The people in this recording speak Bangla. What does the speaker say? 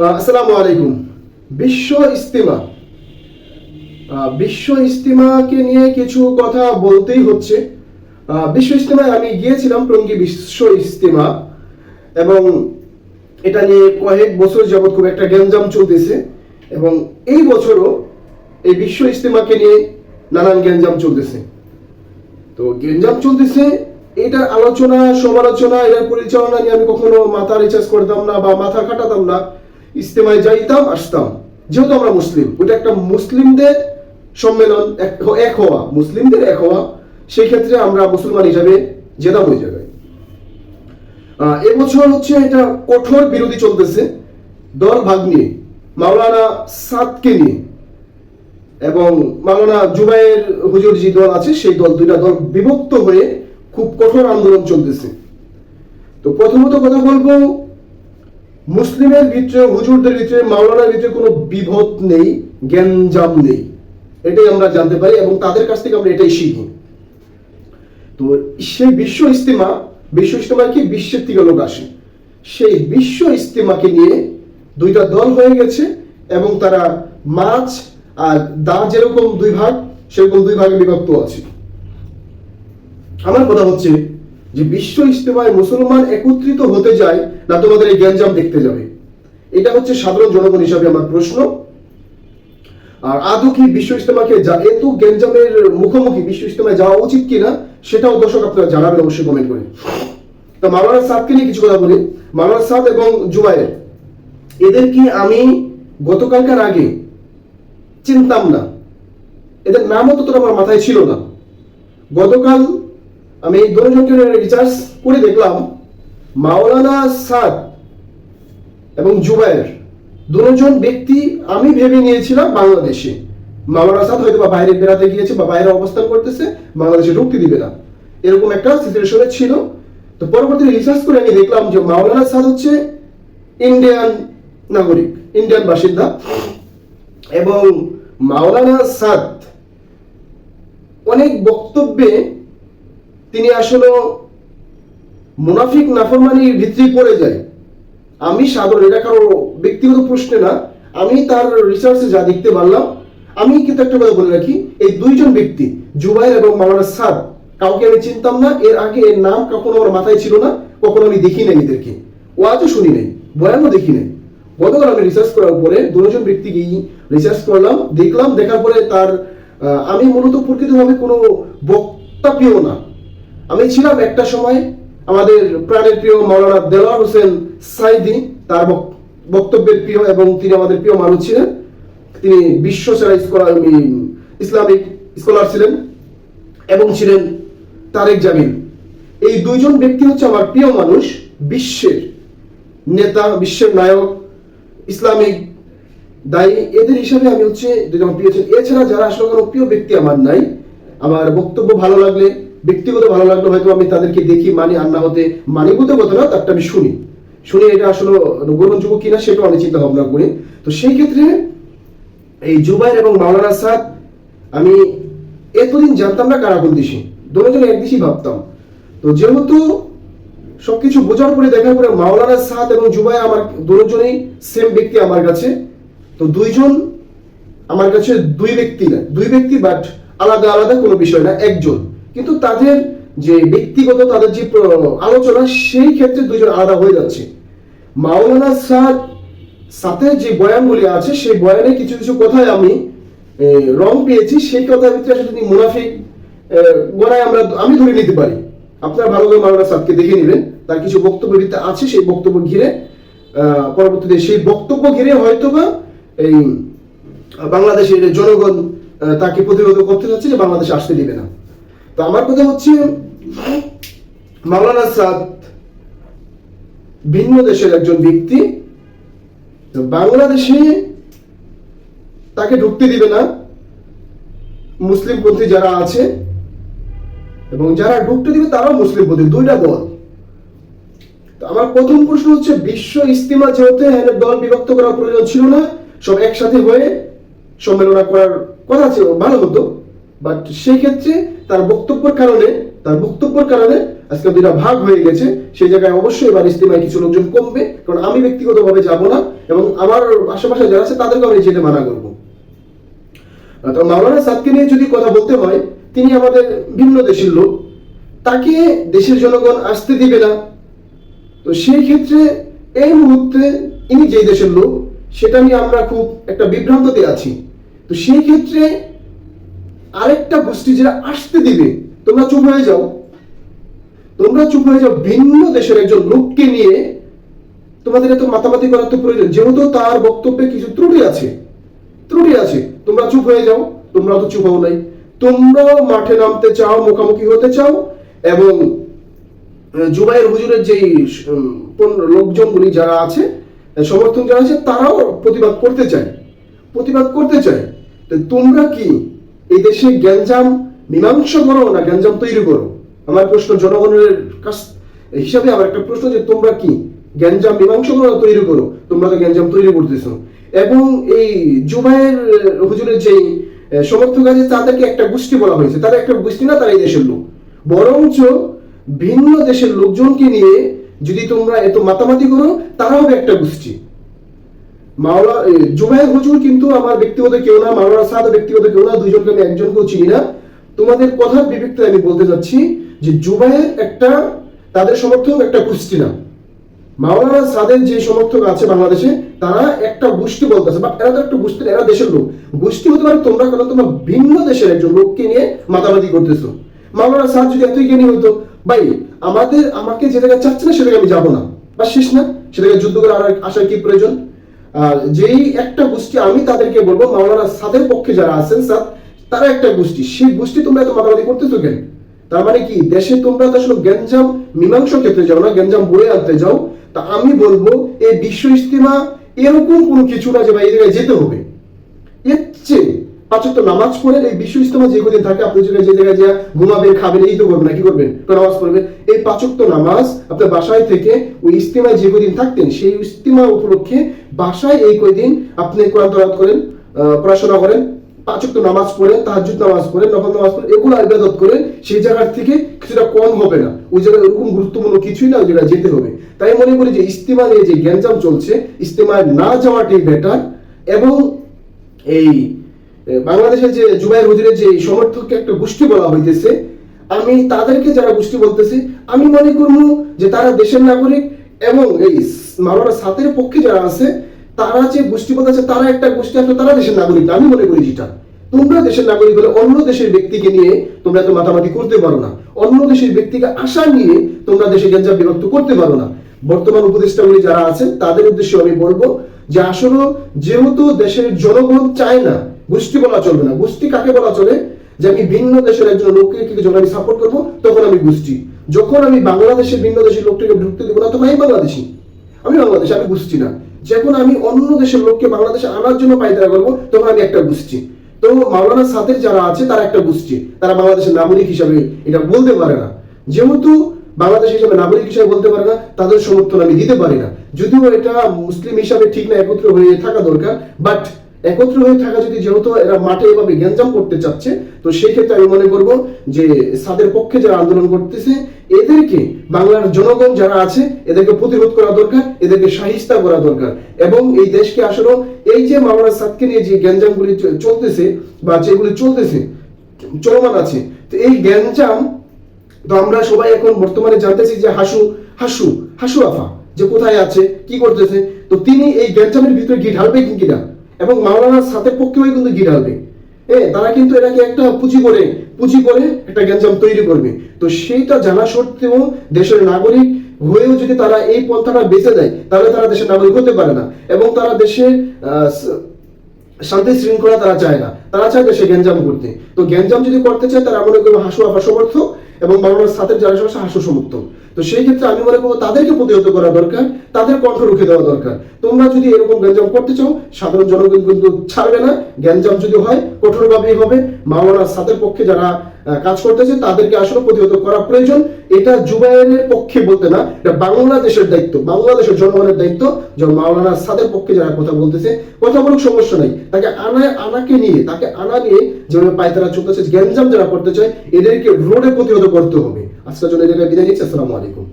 আসসালামু আলাইকুম। বিশ্ব ইজতিমা বিশ্ব ইজতিমাকে নিয়ে কিছু কথা বলতেই হচ্ছে। বিশ্ব ইজতিমায় আমি গিয়েছিলাম, টঙ্গী বিশ্ব ইজতিমা, এবং এটা নিয়ে কয়েক বছর যাবৎ খুব একটা গ্যাঞ্জাম চলতেছে, এবং এই বছরও এই বিশ্ব ইজতিমাকে নিয়ে নানান গ্যাঞ্জাম চলতেছে। তো গ্যাঞ্জাম চলতেছে, এটার আলোচনা সমালোচনা, এটার পরিচালনা নিয়ে আমি কখনো মাথা রিচার্জ করতাম না বা মাথা খাটাতাম না। ইজতেমায় যাইতাম, আসতাম, যেহেতু আমরা মুসলিম, ওটা একটা মুসলিমদের সম্মেলন, এক হওয়া, মুসলিমদের এক হওয়া, সেই ক্ষেত্রে আমরা মুসলমান হিসাবে যেতাম ওই জায়গায়। এবছর হচ্ছে এটা কঠোর বিরোধী চলতেছে, দল ভাগ নিয়ে, মাওলানা সাদকে নিয়ে এবং মাওলানা জুবায়ের হুজুর যে দল আছে সেই দল, দুইটা দল বিভক্ত হয়ে খুব কঠোর আন্দোলন চলতেছে। তো প্রথমত কথা বলবো, মুসলিমের ভিতরে, হুজুরদের ভিতরে, মাওলানার ভিতরে কোনো বিভেদ নেই, গ্যাঞ্জাম নেই, এটাই আমরা জানতে পারি এবং তাদের কাছ থেকে আমরা এটাই শিখি। তো সেই বিশ্ব ইজতেমায় কি বিশ্বের থেকে লোক আসে, সেই বিশ্ব ইজতেমাকে নিয়ে দুইটা দল হয়ে গেছে এবং তারা মাছ আর দা যেরকম দুই ভাগ, সেরকম দুই ভাগে বিভক্ত আছে। আমার কথা হচ্ছে যে বিশ্ব ইজতেমায় মুসলমান একত্রিত হতে যায় না তোমাদের এই গ্যাঞ্জাম দেখতে যাবে? এটা হচ্ছে সাধারণ জনগণ হিসাবে আমার প্রশ্ন। আর আদৌ কি বিশ্ব ইজতেমাকে এত গ্যাঞ্জামের মুখোমুখি বিশ্ব ইজতেমায় যাওয়া উচিত কিনা, সেটাও দর্শক আপনারা জানাবেন অবশ্যই কমেন্ট করে। তো মাওলানা সাদকে নিয়ে কিছু কথা বলি। মাওলানা সাদ এবং জুবায়ের, এদেরকে আমি গতকালকার আগে চিনতাম না, এদের নামও তো আমার মাথায় ছিল না। গতকাল আমি এই দুজনকে রিসার্চ করে দেখলাম, মাওলানা সাদ এবং জুবায়ের দুজন ব্যক্তি আমি ভেবে নিয়েছিলাম বাংলাদেশে। মাওলানা সাদ হয়তো বা বাইরে বেড়াতে গিয়েছে বা বাইরে অবস্থান করতেছে, বাংলাদেশে ঢুকতে দিবে না, এরকম একটা সিচুয়েশনে ছিল। তো পরবর্তীতে রিসার্চ করে আমি দেখলাম যে মাওলানা সাদ হচ্ছে ইন্ডিয়ান নাগরিক, ইন্ডিয়ান বাসিন্দা, এবং মাওলানা সাদ অনেক বক্তব্যে তিনি আসলে মুনাফিক নাফরমানির ভিতরে পড়ে যায়। আমি সাধারণ, এটা কারো ব্যক্তিগত প্রশ্নে না, আমি তার রিসার্চে যা দেখতে পারলাম। আমি কিন্তু একটা কথা বলে রাখি, এই দুইজন ব্যক্তি জুবায়ের এবং মাওলানা সাদ, কাউকে আমি চিনতাম না, এর আগে এর নাম কখনো আমার মাথায় ছিল না, কখনো আমি দেখি নাই এদেরকে, ওয়াজও শুনি নাই, বয়ানও দেখি নাই। গতকাল আমি রিসার্চ করার পরে দুজন ব্যক্তিকে রিসার্চ করলাম, দেখলাম, দেখার পরে তার আমি মূলত প্রকৃতভাবে কোনো বক্তা প্রিয় না, আমি ছিলাম একটা সময় আমাদের প্রাণের প্রিয় মাওলানা দেলোয়ার হোসেন সাইদি, তার বক্তব্যের প্রিয়, এবং তিনি আমাদের প্রিয় মানুষ ছিলেন। তিনি বিশ্ব সেরা ইসলামিক স্কলার ছিলেন, এবং ছিলেন তারেক জামিল। এই দুইজন ব্যক্তি হচ্ছে আমার প্রিয় মানুষ, বিশ্বের নেতা, বিশ্বের নায়ক, ইসলামিক দায়ী, এদের হিসাবে আমি হচ্ছে দুজন প্রিয় ছিলেন। এছাড়া যারা আসলে কোনো প্রিয় ব্যক্তি আমার নাই, আমার বক্তব্য ভালো লাগলে, ব্যক্তিগত ভালো লাগলো, হয়তো আমি তাদেরকে দেখি, মানি, আর না হতে মানি বলতে কথা না, তারটা আমি শুনি, এটা আসলে গ্রহণযোগ্য কিনা সেটাও আমি চিন্তা ভাবনা করি। তো সেই ক্ষেত্রে এই জুবায়ের এবং মাওলানা সাদ আমি এতদিন জানতাম না কারা কোন দেশি, দুজন এক দেশি ভাবতাম। তো যেহেতু সবকিছু বোঝার পরে, দেখার পরে মাওলানা সাদ এবং জুবায়ের আমার দুজনেই সেম ব্যক্তি আমার কাছে। তো দুইজন আমার কাছে দুই ব্যক্তি না, দুই ব্যক্তি, বাট আলাদা আলাদা কোনো বিষয় না, একজন, কিন্তু তাদের যে ব্যক্তিগত, তাদের যে আলোচনা, সেই ক্ষেত্রে দুইজন আলাদা হয়ে যাচ্ছে। মাওলানা সাদ সাথে যে বয়ানগুলি আছে, সেই বয়ানে কিছু কিছু কথায় আমি রং পেয়েছি, সেই কথার ভিতরে আসলে তিনি মুনাফিক গণায় আমি ধরে নিতে পারি। আপনারা ভালো করে মাওলানা সাদকে দেখে নেবেন, তার কিছু বক্তব্য ভিত্তি আছে, সেই বক্তব্য ঘিরে পরবর্তীতে সেই বক্তব্য ঘিরে হয়তোবা এই বাংলাদেশের জনগণ তাকে প্রতিরোধ করতে চাচ্ছে যে বাংলাদেশে আসতে দিবে না। তো আমার কথা হচ্ছে, মাওলানা সাদ ভিন্ন দেশের একজন ব্যক্তি, বাংলাদেশে তাকে ঢুকতে দিবে না মুসলিমপন্থী যারা আছে, এবং যারা ঢুকতে দিবে তারাও মুসলিমপন্থী, দুইটা দল। তো আমার প্রথম প্রশ্ন হচ্ছে, বিশ্ব ইজতিমা যেহেতু দল বিভক্ত করার প্রয়োজন ছিল না, সব একসাথে হয়ে সম্মেলন করার কথা ছিল, ভালো হতো, বাট সেই ক্ষেত্রে তার বক্তব্যের কারণে তার বক্তব্যের কারণে আজকে দুইটা ভাগ হয়ে গেছে। সেই জায়গায় অবশ্যই এবার ইস্তেমায় কিছু লোকজন কমবে, কারণ আমি ব্যক্তিগতভাবে যাব না এবং আমার আশেপাশে যারা আছে তাদেরকে আমি যেতে মানা করবো। তো মাওলানা সাদকে নিয়ে যদি কথা বলতে হয়, তিনি আমাদের ভিন্ন দেশের লোক, তাকে দেশের জনগণ আসতে দিবে না। তো সেই ক্ষেত্রে এই মুহূর্তে ইনি যে দেশের লোক সেটা নিয়ে আমরা খুব একটা বিভ্রান্ততে আছি। তো সেই ক্ষেত্রে আরেকটা গোষ্ঠী যেটা আসতে দিবে, তোমরা চুপ হয়ে যাও, তোমরা চুপ হয়ে যাও। ভিন্ন দেশের একজন লোককে নিয়ে তোমাদের এত মাতামাতি করার তো প্রয়োজন, যেহেতু তার বক্তব্যে কিছু ত্রুটি আছে, তোমরা চুপ হয়ে যাও। তোমরা তো চুপ হও নাই, তোমরাও মাঠে নামতে চাও, মুখোমুখি হতে চাও এবং জুবাইর হুজুরের যে লোকজনগুলি যারা আছে, সমর্থন যারা আছে, তারাও প্রতিবাদ করতে চায়। তো তোমরা কি এই দেশে গ্যাঞ্জাম মীমাংসা করো না গ্যাঞ্জাম তৈরি করো? আমার প্রশ্ন জনগণের কাছ হিসাবে আমার একটা প্রশ্ন, যে তোমরা কি গ্যাঞ্জাম মীমাংসা করো না তৈরি করো? তোমরা তো গ্যাঞ্জাম তৈরি করতেছো। এবং এই জুবাইর হুজুরের যে সমর্থক আছে তাদেরকে একটা গোষ্ঠী বলা হয়েছে, তারা একটা গোষ্ঠী না, তারা এই দেশের লোক। বরঞ্চ ভিন্ন দেশের লোকজনকে নিয়ে যদি তোমরা এত মাতামাতি করো, তারা হবে একটা গোষ্ঠী। জুবাইর হুজুর কিন্তু আমার ব্যক্তিগত কেউ না, মাওলানা সাদ ব্যক্তিগত কেউ না, দুইজনকে আমি একজনকেও চিনি না। তোমাদের কথার বিবেকতে আমি বলতে চাচ্ছি যে জুবাইর একটা তাদের সমর্থক, একটা গোষ্ঠী না। মাওলানা সাদের যে সমর্থক আছে বাংলাদেশে, তারা একটা গোষ্ঠী বলতেছে, বাট এরা তো একটা গোষ্ঠী, এরা দেশের লোক। গোষ্ঠী হতে পারে তোমরা, কারণ তোমরা ভিন্ন দেশের একজন লোককে নিয়ে মাতামাতি করতেছো। মাওলানা সাদ যদি এতই জ্ঞানী হতো, ভাই আমাকে যে জায়গায় চাচ্ছে না সেটাকে আমি যাবো না, বা শেষ না, সেটাকে যুদ্ধ করে আসার কি প্রয়োজন? আর যেই একটা গোষ্ঠী, আমি তাদেরকে বলবো মাওলানা সাদের পক্ষে যারা আছেন সাদ, তারা একটা গোষ্ঠী। সেই গোষ্ঠী তোমরা এত মাতামাতি করতেছো কেন? তার মানে কি দেশে তোমরা তো আসলে গ্যাঞ্জাম মীমাংসা ক্ষেত্রে যাও না, গ্যাঞ্জাম বয়ে আনতে যাও। তা আমি বলবো এই বিশ্ব ইজতিমা এরকম কোনো কিছু না যে ভাই এই জায়গায় যেতে হবে। এর চেয়ে 5 ওয়াক্ত নামাজ পড়েন। এই বিশ্ব ইজতিমা যে কদিন থাকে, আপনি যে জায়গায় যা ঘুমাবেন, খাবেন, এই তো করবেন না, কি করবেন? নামাজ পড়বেন। এই 5 ওয়াক্ত নামাজ আপনার বাসায় থেকে ওই ইজতিমায় যে কদিন থাকতেন, সেই ইজতিমা উপলক্ষে বাসায় এই কয়দিন আপনি কোরআন তেলাওয়াত করেন, পড়াশোনা করেন, 5 ওয়াক্ত নামাজ পড়েন, তাহাজ্জুদ নামাজ পড়েন, নফল নামাজ পড়েন, এগুলো ইবাদত করেন। সেই জায়গার থেকে কিছুটা কম হবে না, ওই জায়গায় এরকম গুরুত্বপূর্ণ কিছুই না, ওই জায়গায় যেতে হবে। তাই মনে করি যে ইজতিমা নিয়ে যে গ্যাঞ্জাম চলছে, ইজতিমায় না যাওয়াটাই বেটার। এবং এই বাংলাদেশের যে জুবাইর হুজুরের যে সমর্থককে একটা গোষ্ঠী বলা হইতেছে, আমি তাদেরকে যারা গোষ্ঠী বলতেছি, আমি মনে করবো যে তারা দেশের নাগরিক। এবং এই মাওলানা সাদের পক্ষে যারা আছে, তারা যে গোষ্ঠী বলতেছে, তারা একটা গোষ্ঠী আসলে তারা দেশের নাগরিক। আমি মনে করি যেটা তোমরা দেশের নাগরিক হলে অন্য দেশের ব্যক্তিকে নিয়ে তোমরা এত মাতামাতি করতে পারো না, অন্য দেশের ব্যক্তিকে আশা নিয়ে তোমরা দেশে গ্যাঞ্জাম বিভক্ত করতে পারো না। বর্তমান উপদেষ্টাগুলি যারা আছেন তাদের উদ্দেশ্যে আমি বলবো যে আসলে যেহেতু দেশের জনগণ চায় না, গোষ্ঠী বলা চলবে না। গোষ্ঠী কাকে বলা চলে? যে আমি ভিন্ন দেশের একজন লোককে যখন আমি সাপোর্ট করবো, তখন আমি গোষ্ঠী। যখন আমি বাংলাদেশের ভিন্ন দেশের লোকটাকে ঢুকতে দেবো না, তখন আমি বাংলাদেশি। আমি গোষ্ঠী না। যখন আমি অন্য দেশের লোককে বাংলাদেশে আনার জন্য পায়তারা করবো, তখন আমি একটা গোষ্ঠী। তো মাওলানা সাদের যারা আছে তারা একটা গোষ্ঠী, তারা বাংলাদেশের নাগরিক হিসাবে এটা বলতে পারে না। যেহেতু বাংলাদেশ হিসাবে নাগরিক হিসাবে বলতে পারে না, তাদের সমর্থন আমি দিতে পারি না। যদিও এটা মুসলিম হিসাবে ঠিক না, একত্র হয়ে থাকা দরকার, বাট একত্র হয়ে থাকা যদি, যেহেতু এরা মাঠে এভাবে গ্যাঞ্জাম করতে চাচ্ছে, তো সেই ক্ষেত্রে আমি মনে করবো যে সাদের পক্ষে যারা আন্দোলন করতেছে, এদেরকে বাংলার জনগণ যারা আছে এদেরকে প্রতিরোধ করা দরকার, এদেরকে শাহিস্তা করা দরকার। এবং এই দেশকে আসলে এই যে মাওলানা সাদকে নিয়ে যে গ্যাঞ্জামগুলি চলতেছে বা যেগুলি চলতেছে চলমান আছে, তো এই গ্যাঞ্জাম তো আমরা সবাই এখন বর্তমানে জানতেছি যে হাসু আফা যে কোথায় আছে, কি করতেছে। তো তিনি এই গ্যাঞ্জামের ভিতরে গিয়ে ঢালবে কিনা, এবং মাওলানা সাদের পক্ষেও কিন্তু গিয়ে ঢালবে। তারা কিন্তু এটাকে একটা পুঁজি করে একটা গ্যাঞ্জাম তৈরি করবে। তো সেইটা জানা সত্ত্বেও দেশের নাগরিক হয়েও যদি তারা এই পন্থাটা বেঁচে দেয়, তাহলে তারা দেশের নাগরিক হতে পারে না। এবং তারা দেশের শান্তি শৃঙ্খলা তারা চায় না, তারা চায় দেশে গ্যাঞ্জাম করতে। তো গ্যাঞ্জাম যদি করতে চায়, তারা মনে করবে হাসু আফা সমর্থক এবং মাওলানা সাদের যারা হাসু সমর্থক। তো সেই ক্ষেত্রে আমি মনে করবো তাদেরকে প্রতিহত করা দরকার, তাদের কণ্ঠ রুখে দেওয়া দরকার। তোমরা যদি এরকম গ্যাঞ্জাম করতে চাও, সাধারণ জনগণ কিন্তু ছাড়বে না। গ্যাঞ্জাম যদি হয় কঠোরভাবেই হবে। মাওলানা সাদের পক্ষে যারা কাজ করতেছে তাদেরকে আসলে প্রতিহত করা প্রয়োজন। এটা জুবায়েরের পক্ষে বলতে না, এটা বাংলাদেশের দায়িত্ব, বাংলাদেশের জনগণের দায়িত্ব যে মাওলানা সাদের পক্ষে যারা কথা বলতেছে, কথা বলুক, সমস্যা নাই। তাকে আনাকে নিয়ে, তাকে আনা নিয়ে যেভাবে পায়তারা চলতেছে, গ্যাঞ্জাম যারা করতে চায় এদেরকে রোডে প্রতিহত করতে হবে। আজকের জন্য এই জায়গায় বিদায় নিচ্ছি। আসসালামু আলাইকুম।